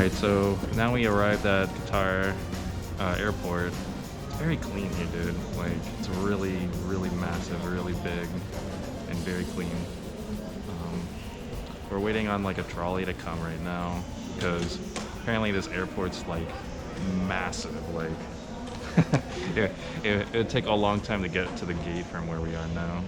Alright, so now we arrived at Qatar airport. It's very clean here, dude. Like, it's really, really massive, really big, and very clean. We're waiting on like a trolley to come right now because apparently this airport's like massive. Like, it would take a long time to get to the gate from where we are now.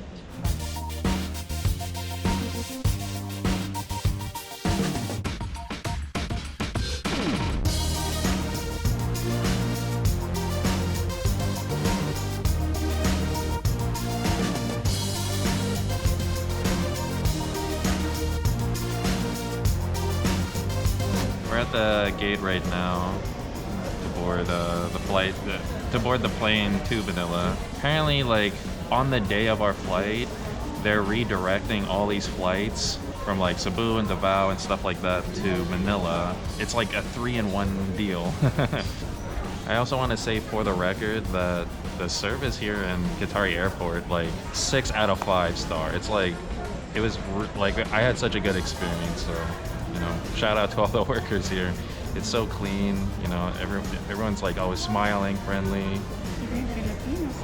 We're at the gate right now to board the flight, to board the plane to Manila. Apparently, like, on the day of our flight, they're redirecting all these flights from like Cebu and Davao and stuff like that to Manila. It's like a 3-in-1 deal. I also want to say for the record that the service here in Qatari airport, like 6 out of 5 star. It's like, it was like, I had such a good experience, so, you know, shout out to all the workers here. It's so clean, you know, everyone's like always smiling, friendly. Even Filipinos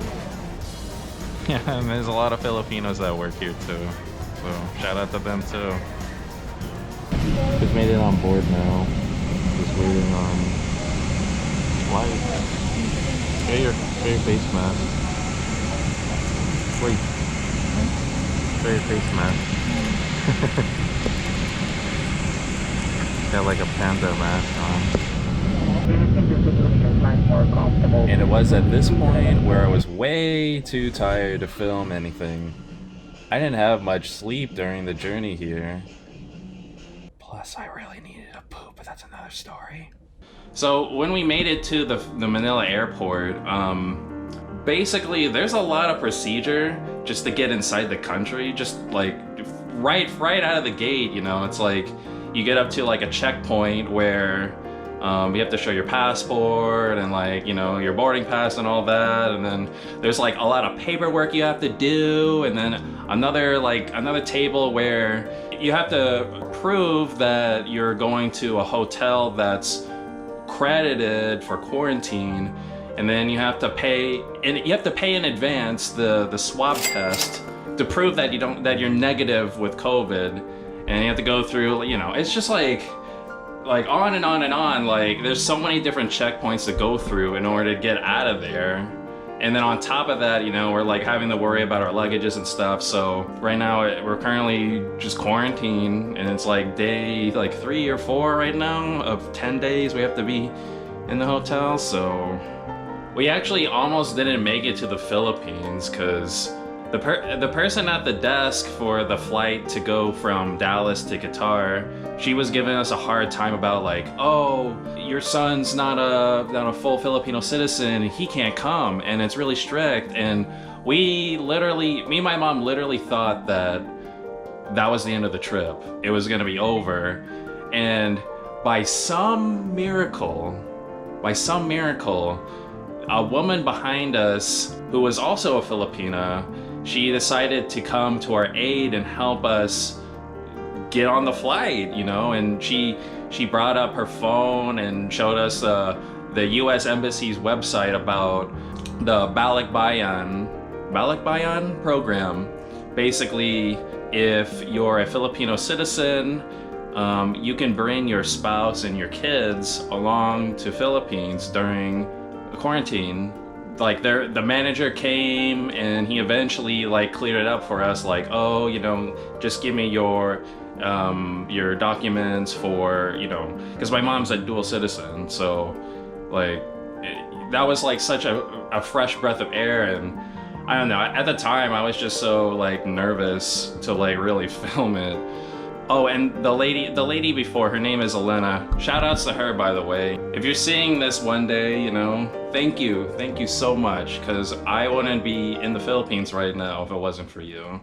here. Yeah, and there's a lot of Filipinos that work here too. So shout out to them too. Just made it on board now. Just waiting on flight. Get your face mask. Wait. Get your face mask. Got like a panda mask on. And it was at this point where I was way too tired to film anything. I didn't have much sleep during the journey here. Plus, I really needed a poop, but that's another story. So when we made it to the Manila airport, basically there's a lot of procedure just to get inside the country. Just like right out of the gate, you know, it's like you get up to like a checkpoint where you have to show your passport and like, you know, your boarding pass and all that, and then there's like a lot of paperwork you have to do, and then another table where you have to prove that you're going to a hotel that's credited for quarantine, and then you have to pay in advance the swab test to prove that you're negative with COVID, and you have to go through, you know, it's just like on and on and on. Like, there's so many different checkpoints to go through in order to get out of there. And then on top of that, you know, we're like having to worry about our luggages and stuff. So right now we're currently just quarantined, and it's like day like 3 or 4 right now of 10 days we have to be in the hotel. So we actually almost didn't make it to the Philippines because the person at the desk for the flight to go from Dallas to Qatar, she was giving us a hard time about like, oh, your son's not a full Filipino citizen, he can't come, and it's really strict. And me and my mom literally thought that was the end of the trip. It was gonna be over. And by some miracle, a woman behind us who was also a Filipina, she decided to come to our aid and help us get on the flight, you know, and she brought up her phone and showed us the U.S. Embassy's website about the Balikbayan program. Basically, if you're a Filipino citizen, you can bring your spouse and your kids along to Philippines during quarantine. Like, the manager came and he eventually like cleared it up for us, like, oh, you know, just give me your documents for, you know, because my mom's a dual citizen, so like that was like such a fresh breath of air. And I don't know, at the time I was just so like nervous to like really film it. Oh, and the lady before, her name is Elena. Shout outs to her, by the way. If you're seeing this one day, you know, thank you so much, because I wouldn't be in the Philippines right now if it wasn't for you.